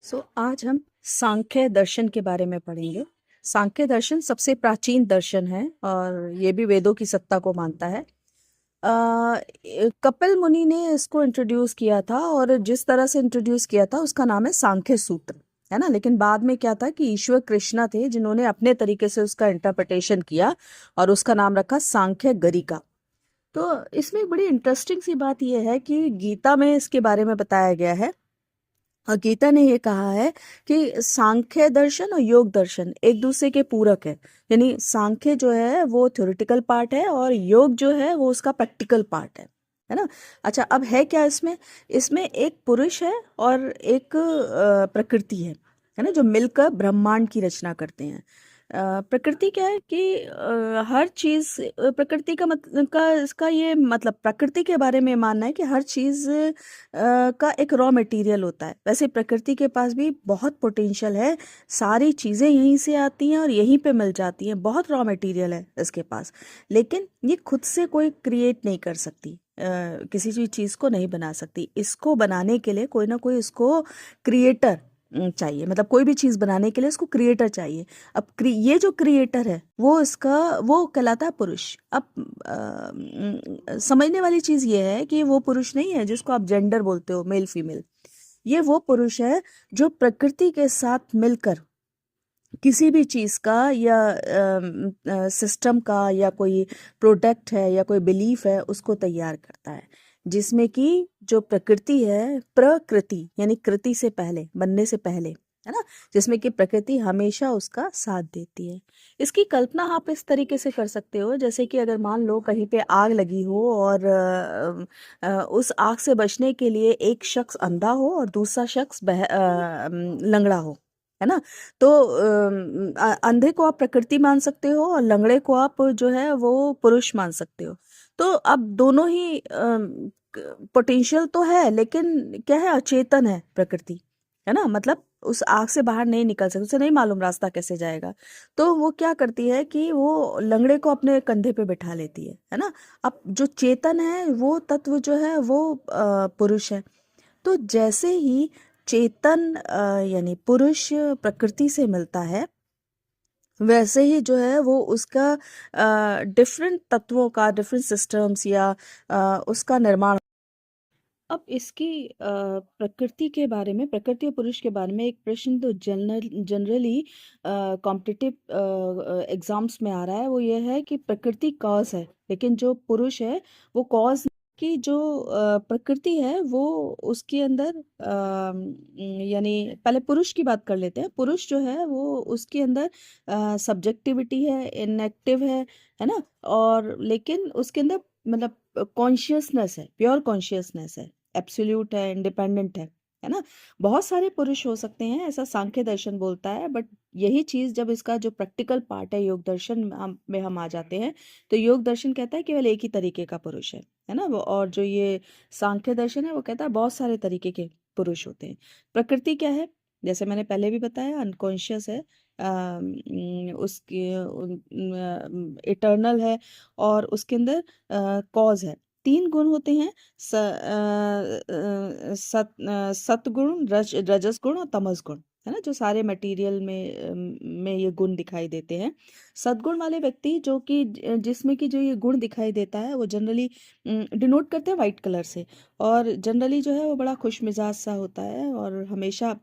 आज हम सांख्य दर्शन के बारे में पढ़ेंगे। सांख्य दर्शन सबसे प्राचीन दर्शन है और ये भी वेदों की सत्ता को मानता है। कपिल मुनि ने इसको इंट्रोड्यूस किया था और जिस तरह से इंट्रोड्यूस किया था उसका नाम है सांख्य सूत्र, है ना। लेकिन बाद में क्या था कि ईश्वर कृष्णा थे जिन्होंने अपने तरीके से उसका इंटरप्रिटेशन किया और उसका नाम रखा सांख्य गरिका। तो इसमें एक बड़ी इंटरेस्टिंग सी बात यह है कि गीता में इसके बारे में बताया गया है और गीता ने ये कहा है कि सांख्य दर्शन और योग दर्शन एक दूसरे के पूरक है। यानी सांख्य जो है वो थ्योरेटिकल पार्ट है और योग जो है वो उसका प्रैक्टिकल पार्ट है ना। अच्छा, अब है क्या इसमें? इसमें एक पुरुष है और एक प्रकृति है ना, जो मिलकर ब्रह्मांड की रचना करते हैं। प्रकृति क्या है कि हर चीज प्रकृति का इसका ये मतलब प्रकृति के बारे में मानना है कि हर चीज का एक रॉ मटेरियल होता है। वैसे प्रकृति के पास भी बहुत पोटेंशियल है, सारी चीजें यहीं से आती हैं और यहीं पे मिल जाती हैं, बहुत रॉ मटेरियल है इसके पास। लेकिन ये खुद से कोई क्रिएट नहीं कर सकती, किसी भी चीज को नहीं बना सकती। इसको बनाने के लिए कोई ना कोई इसको क्रिएटर चाहिए, मतलब कोई भी चीज बनाने के लिए इसको क्रिएटर चाहिए। अब ये जो क्रिएटर है वो कहलाता है पुरुष। अब समझने वाली चीज ये है कि वो पुरुष नहीं है जिसको आप जेंडर बोलते हो, मेल फीमेल। ये वो पुरुष है जो प्रकृति के साथ मिलकर किसी भी चीज का या सिस्टम का या कोई प्रोडक्ट है या कोई बिलीफ है उसको तैयार करता है, जिसमें कि जो प्रकृति है, प्रकृति यानी कृति से पहले, बनने से पहले, है ना, जिसमें कि प्रकृति हमेशा उसका साथ देती है। इसकी कल्पना आप इस तरीके से कर सकते हो, जैसे कि अगर मान लो कहीं पे आग लगी हो और उस आग से बचने के लिए एक शख्स अंधा हो और दूसरा शख्स लंगड़ा हो, है ना। तो अंधे को आप प्रकृति मान सकते हो और लंगड़े को आप जो है वो पुरुष मान सकते हो। तो अब दोनों ही पोटेंशियल तो है, लेकिन क्या है, अचेतन है प्रकृति, है ना। मतलब उस आग से बाहर नहीं निकल सकती, उसे नहीं मालूम रास्ता कैसे जाएगा। तो वो क्या करती है कि वो लंगड़े को अपने कंधे पे बिठा लेती है ना। अब जो चेतन है वो तत्व जो है वो पुरुष है। तो जैसे ही चेतन यानी पुरुष प्रकृति से मिलता है, वैसे ही जो है वो उसका डिफरेंट तत्वों का, डिफरेंट सिस्टम्स या उसका निर्माण। अब इसकी प्रकृति के बारे में, प्रकृति और पुरुष के बारे में एक प्रश्न तो जनरली कॉम्पिटिटिव एग्जाम्स में आ रहा है। वो ये है कि प्रकृति कॉज है लेकिन जो पुरुष है वो कॉज। की जो प्रकृति है वो उसके अंदर यानी पहले पुरुष की बात कर लेते हैं। पुरुष जो है वो उसके अंदर सब्जेक्टिविटी है, इनएक्टिव है ना। और लेकिन उसके अंदर मतलब कॉन्शियसनेस है, प्योर कॉन्शियसनेस है, एब्सोल्यूट है, इंडिपेंडेंट है ना। बहुत सारे पुरुष हो सकते हैं ऐसा सांख्य दर्शन बोलता है, बट यही चीज जब इसका जो प्रैक्टिकल पार्ट है योग दर्शन में हम आ जाते हैं, तो योग दर्शन कहता है केवल एक ही तरीके का पुरुष है ना। और जो ये सांख्य दर्शन है वो कहता है बहुत सारे तरीके के पुरुष होते हैं। प्रकृति क्या है, जैसे मैंने पहले भी बताया, अनकॉन्शियस है, उसके इटर्नल है और उसके अंदर कॉज है। तीन गुण होते हैं, सतगुण, रजस गुण और तमस गुण, है ना, जो सारे मटेरियल में ये गुण दिखाई देते हैं। सद्गुण वाले व्यक्ति जो कि जिसमें कि जो ये गुण दिखाई देता है वो जनरली डिनोट करते हैं वाइट कलर से, और जनरली जो है वो बड़ा खुश मिजाज सा होता है और हमेशा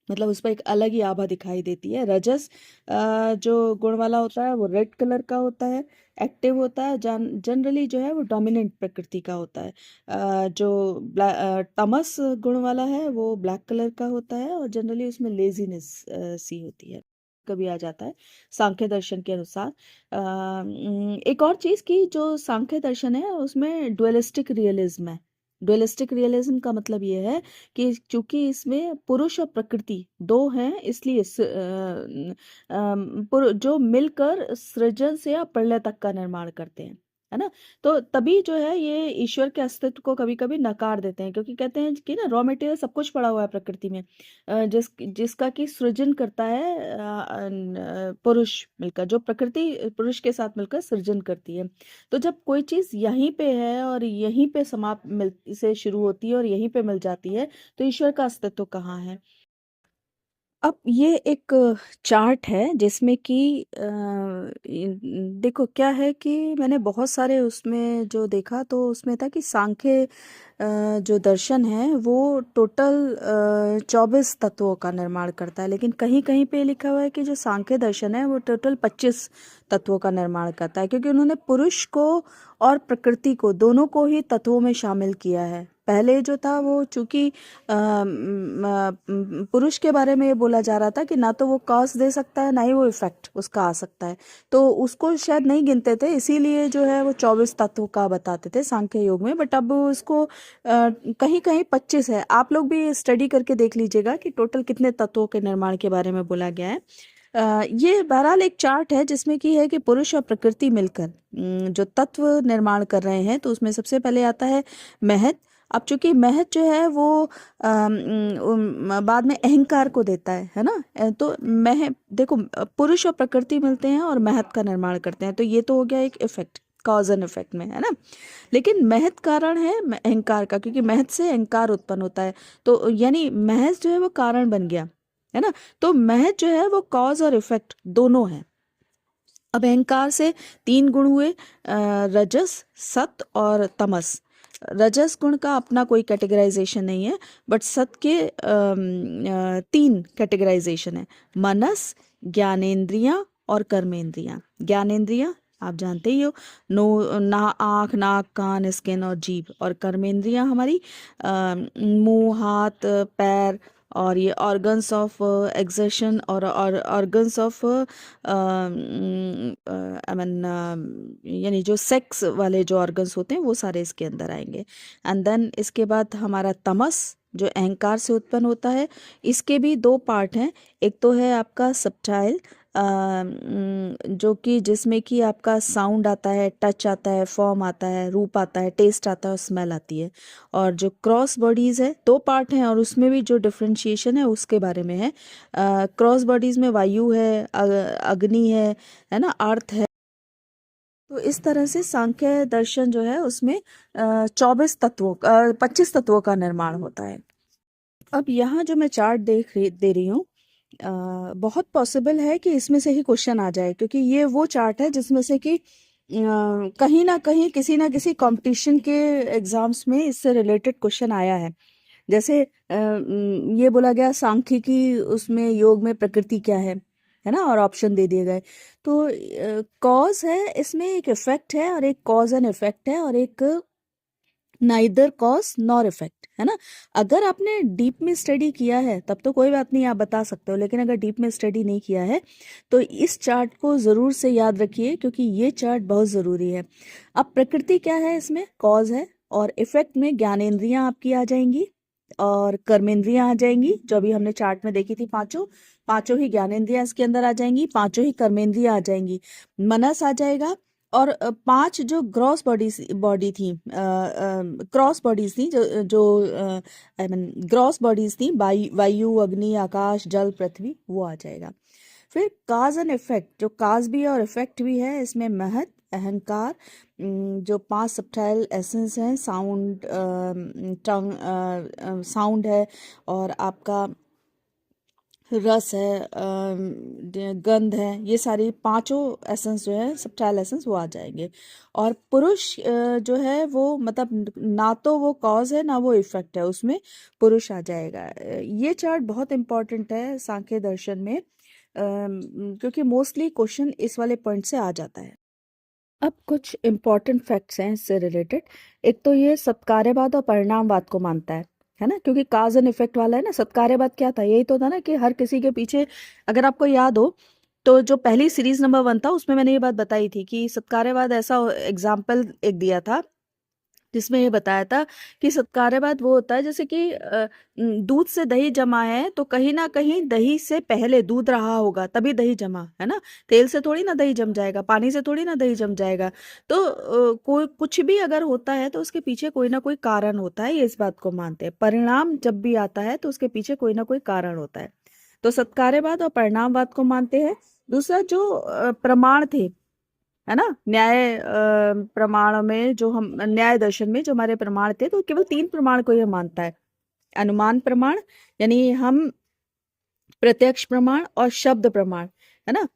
मतलब उस पर एक अलग ही आभा दिखाई देती है। रजस जो गुण वाला होता है वो रेड कलर का होता है, एक्टिव होता है, जनरली जो है वो डोमिनेंट प्रकृति का होता है। तमस गुण वाला है वो ब्लैक कलर का होता है और जनरली उसमें लेजीनेस सी होती है, कभी आ जाता है सांख्य दर्शन के अनुसार। एक और चीज की जो सांख्य दर्शन है उसमें डुअलिस्टिक रियलिज्म है। डुअलिस्टिक रियलिज्म का मतलब ये है कि चूंकि इसमें पुरुष और प्रकृति दो हैं, इसलिए जो मिलकर सृजन से या प्रलय तक का निर्माण करते हैं, है ना। तो तभी जो है ये ईश्वर के अस्तित्व को कभी कभी नकार देते हैं, क्योंकि कहते हैं कि ना रॉ मटेरियल सब कुछ पड़ा हुआ है प्रकृति में, जिसका कि सृजन करता है पुरुष मिलकर, जो प्रकृति पुरुष के साथ मिलकर सृजन करती है। तो जब कोई चीज यहीं पे है और यहीं पे समाप्त मिल से शुरू होती है और यहीं पे मिल जाती है, तो ईश्वर का अस्तित्व कहाँ है? अब ये एक चार्ट है जिसमें कि देखो क्या है कि मैंने बहुत सारे उसमें जो देखा तो उसमें था कि सांख्य जो दर्शन है वो टोटल 24 तत्वों का निर्माण करता है, लेकिन कहीं कहीं पे लिखा हुआ है कि जो सांख्य दर्शन है वो टोटल 25 तत्वों का निर्माण करता है, क्योंकि उन्होंने पुरुष को और प्रकृति को दोनों को ही तत्वों में शामिल किया है। पहले जो था वो चूंकि पुरुष के बारे में ये बोला जा रहा था कि ना तो वो कॉज दे सकता है ना ही वो इफेक्ट उसका आ सकता है, तो उसको शायद नहीं गिनते थे, इसीलिए जो है वो 24 तत्व का बताते थे सांख्य योग में। बट अब उसको कहीं कहीं 25 है। आप लोग भी स्टडी करके देख लीजिएगा कि टोटल कितने तत्वों के निर्माण के बारे में बोला गया है। ये बहरहाल एक चार्ट है जिसमें कि है कि पुरुष और प्रकृति मिलकर जो तत्व निर्माण कर रहे हैं, तो उसमें सबसे पहले आता है महत। अब चूंकि महत जो है वो बाद में अहंकार को देता है ना। तो देखो पुरुष और प्रकृति मिलते हैं और महत का निर्माण करते हैं, तो ये तो हो गया एक इफेक्ट, कॉज एंड इफेक्ट में, है ना। लेकिन महत कारण है अहंकार का, क्योंकि महत से अहंकार उत्पन्न होता है, तो यानी महज जो है वो कारण बन गया, है ना। तो महज जो है वो कॉज और इफेक्ट दोनों है। अब अहंकार से 3 गुण हुए, रजस, सत और तमस। रजस गुण का अपना कोई कैटेगराइजेशन नहीं है, बट सत के 3 कैटेगराइजेशन है, मनस, ज्ञानेंद्रियां और कर्मेंद्रियां। ज्ञानेंद्रियां आप जानते ही हो, नो ना आँख, नाक, कान, स्किन और जीभ। और कर्मेंद्रियां हमारी मुंह, हाथ, पैर और ये ऑर्गन्स ऑफ एक्सर्शन और ऑर्गन्स ऑफ आई मीन यानी जो सेक्स वाले जो ऑर्गन्स होते हैं वो सारे इसके अंदर आएंगे। एंड देन इसके बाद हमारा तमस जो अहंकार से उत्पन्न होता है, इसके भी 2 पार्ट हैं। एक तो है आपका सब्टाइल जो कि जिसमें कि आपका साउंड आता है, टच आता है, फॉर्म आता है, रूप आता है, टेस्ट आता है और स्मेल आती है। और जो क्रॉस बॉडीज है 2 पार्ट हैं, और उसमें भी जो डिफरेंशिएशन है उसके बारे में है। क्रॉस बॉडीज में वायु है, अग्नि है ना, अर्थ है। तो इस तरह से सांख्य दर्शन जो है उसमें 24 तत्वों का 25 तत्वों का निर्माण होता है। अब यहाँ जो मैं चार्ट दे रही हूँ, बहुत पॉसिबल है कि इसमें से ही क्वेश्चन आ जाए, क्योंकि ये वो चार्ट है जिसमें से कि कहीं ना किसी कंपटीशन के एग्जाम्स में इससे रिलेटेड क्वेश्चन आया है। जैसे ये बोला गया सांख्यिकी उसमें योग में प्रकृति क्या है ना, और ऑप्शन दे दिए गए। तो कॉज है इसमें, एक इफेक्ट है, और एक कॉज एंड इफेक्ट है, और एक नाइदर कॉज नॉर इफेक्ट, है ना। अगर आपने डीप में स्टडी किया है तब तो कोई बात नहीं, आप बता सकते हो, लेकिन अगर डीप में स्टडी नहीं किया है तो इस चार्ट को ज़रूर से याद रखिए, क्योंकि ये चार्ट बहुत ज़रूरी है। अब प्रकृति क्या है, इसमें कॉज है, और इफेक्ट में ज्ञानेंद्रियां आपकी आ जाएंगी और कर्मेंद्रियां आ जाएंगी, जो अभी हमने चार्ट में देखी थी। पांचों ही ज्ञानेंद्रियां इसके अंदर आ जाएंगी, पांचों ही कर्मेंद्रियां आ जाएंगी, मनस आ जाएगा। और 5 जो ग्रॉस बॉडी थी, क्रॉस बॉडीज थी, जो आई मीन ग्रॉस बॉडीज थी, वायु, अग्नि, आकाश, जल, पृथ्वी, वो आ जाएगा। फिर काज एंड इफेक्ट, जो काज भी है और इफेक्ट भी है, इसमें महत, अहंकार, जो 5 सब्टाइल एसेंस हैं, साउंड, टंग, साउंड है, और आपका रस है, गंध है, ये सारी 5 एसेंस जो है सब्टाइल एसेंस वो आ जाएंगे। और पुरुष जो है वो मतलब ना तो वो कॉज है ना वो इफेक्ट है, उसमें पुरुष आ जाएगा। ये चार्ट बहुत इंपॉर्टेंट है सांख्य दर्शन में, क्योंकि मोस्टली क्वेश्चन इस वाले पॉइंट से आ जाता है। अब कुछ इम्पोर्टेंट फैक्ट्स हैं इससे रिलेटेड। एक तो ये सत्कार्यवाद और परिणामवाद को मानता है ना, क्योंकि काज एंड इफेक्ट वाला है ना। सत्कार्यवाद क्या था, यही तो था ना कि हर किसी के पीछे, अगर आपको याद हो तो जो पहली सीरीज नंबर 1 था उसमें मैंने ये बात बताई थी कि सत्कार्यवाद ऐसा एग्जाम्पल एक दिया था जिसमें ये बताया था कि सत्कार्यवाद वो होता है जैसे कि दूध से दही जमा है तो कहीं ना कहीं दही से पहले दूध रहा होगा तभी दही जमा, है ना। तेल से थोड़ी ना दही जम जाएगा, पानी से थोड़ी ना दही जम जाएगा। तो कोई कुछ भी अगर होता है तो उसके पीछे कोई ना कोई कारण होता है, ये इस बात को मानते हैं। परिणाम जब भी आता है तो उसके पीछे कोई ना कोई कारण होता है। तो सत्कार्यवाद और परिणामवाद को मानते हैं। दूसरा जो प्रमाण थे, है ना, न्याय प्रमाण में जो हम न्याय दर्शन में जो हमारे प्रमाण थे, तो केवल 3 प्रमाण को ये मानता है। अनुमान प्रमाण, यानी हम प्रत्यक्ष प्रमाण और शब्द प्रमाण, है ना।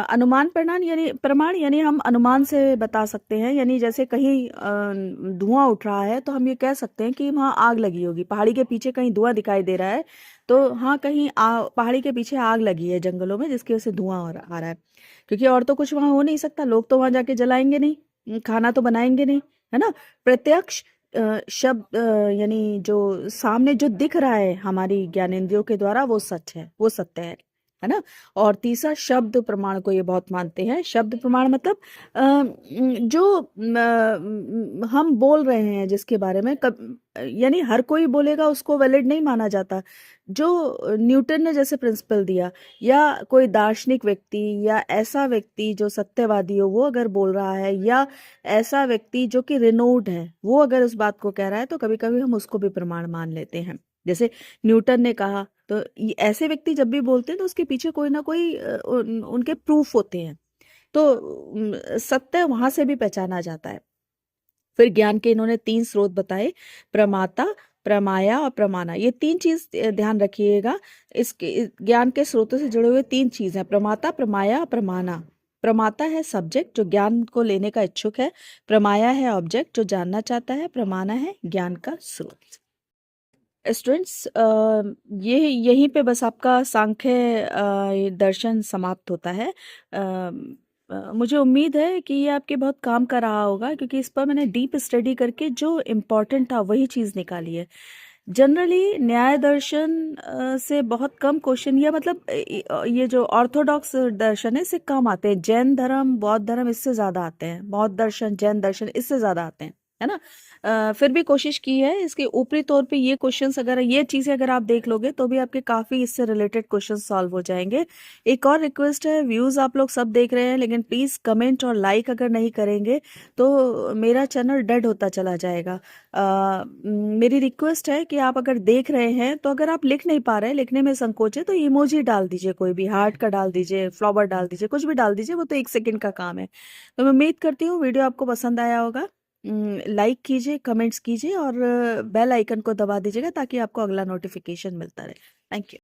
अनुमान प्रमाण यानी हम अनुमान से बता सकते हैं, यानी जैसे कहीं धुआं उठ रहा है तो हम ये कह सकते हैं कि वहाँ आग लगी होगी। पहाड़ी के पीछे कहीं धुआं दिखाई दे रहा है तो हाँ, कहीं पहाड़ी के पीछे आग लगी है जंगलों में, जिसकी वजह से धुआं आ रहा है। क्योंकि और तो कुछ वहाँ हो नहीं सकता, लोग तो वहाँ जाके जलाएंगे नहीं, खाना तो बनाएंगे नहीं, है ना। प्रत्यक्ष शब्द यानी जो सामने जो दिख रहा है हमारी ज्ञानेंद्रियों के द्वारा, वो सच है, वो सत्य है ना। और तीसरा शब्द प्रमाण को ये बहुत मानते हैं। शब्द प्रमाण मतलब जो हम बोल रहे हैं जिसके बारे में, यानी हर कोई बोलेगा उसको वैलिड नहीं माना जाता। जो न्यूटन ने जैसे प्रिंसिपल दिया, या कोई दार्शनिक व्यक्ति या ऐसा व्यक्ति जो सत्यवादी हो वो अगर बोल रहा है, या ऐसा व्यक्ति जो कि रिनोड है वो अगर उस बात को कह रहा है, तो कभी कभी हम उसको भी प्रमाण मान लेते हैं। जैसे न्यूटन ने कहा, तो ऐसे व्यक्ति जब भी बोलते हैं तो उसके पीछे कोई ना कोई उनके प्रूफ होते हैं। तो सत्य वहां से भी पहचाना जाता है। फिर ज्ञान के इन्होंने 3 स्रोत बताए, प्रमाता, प्रमाया और प्रमाणा। ये 3 चीज ध्यान रखिएगा। इसके ज्ञान के स्रोतों से जुड़े हुए 3 चीज हैं, प्रमाता, प्रमाया और प्रमाणा। प्रमाता है सब्जेक्ट जो ज्ञान को लेने का इच्छुक है, प्रमाया है ऑब्जेक्ट जो जानना चाहता है, प्रमाणा है ज्ञान का स्रोत। स्टूडेंट्स, ये यहीं पे बस आपका सांख्य दर्शन समाप्त होता है। मुझे उम्मीद है कि ये आपके बहुत काम का रहा होगा, क्योंकि इस पर मैंने डीप स्टडी करके जो इम्पोर्टेंट था वही चीज़ निकाली है। जनरली न्याय दर्शन से बहुत कम क्वेश्चन, या मतलब ये जो ऑर्थोडॉक्स दर्शन है इससे कम आते हैं। जैन धर्म, बौद्ध धर्म इससे ज़्यादा आते हैं, बौद्ध दर्शन, जैन दर्शन इससे ज़्यादा आते हैं, है ना। फिर भी कोशिश की है इसके ऊपरी तौर पे, ये क्वेश्चंस अगर, ये चीज़ें अगर आप देख लोगे तो भी आपके काफ़ी इससे रिलेटेड क्वेश्चन सॉल्व हो जाएंगे। एक और रिक्वेस्ट है, व्यूज़ आप लोग सब देख रहे हैं लेकिन प्लीज़ कमेंट और लाइक अगर नहीं करेंगे तो मेरा चैनल डेड होता चला जाएगा। मेरी रिक्वेस्ट है कि आप अगर देख रहे हैं तो अगर आप लिख नहीं पा रहे हैं, लिखने में संकोच है, तो इमोजी डाल दीजिए, कोई भी हार्ट का डाल दीजिए, फ्लावर डाल दीजिए, कुछ भी डाल दीजिए, वो तो 1 सेकंड का काम है। तो मैं उम्मीद करती हूँ वीडियो आपको पसंद आया होगा। लाइक कीजिए, कमेंट्स कीजिए और बेल आइकन को दबा दीजिएगा ताकि आपको अगला नोटिफिकेशन मिलता रहे। Thank you.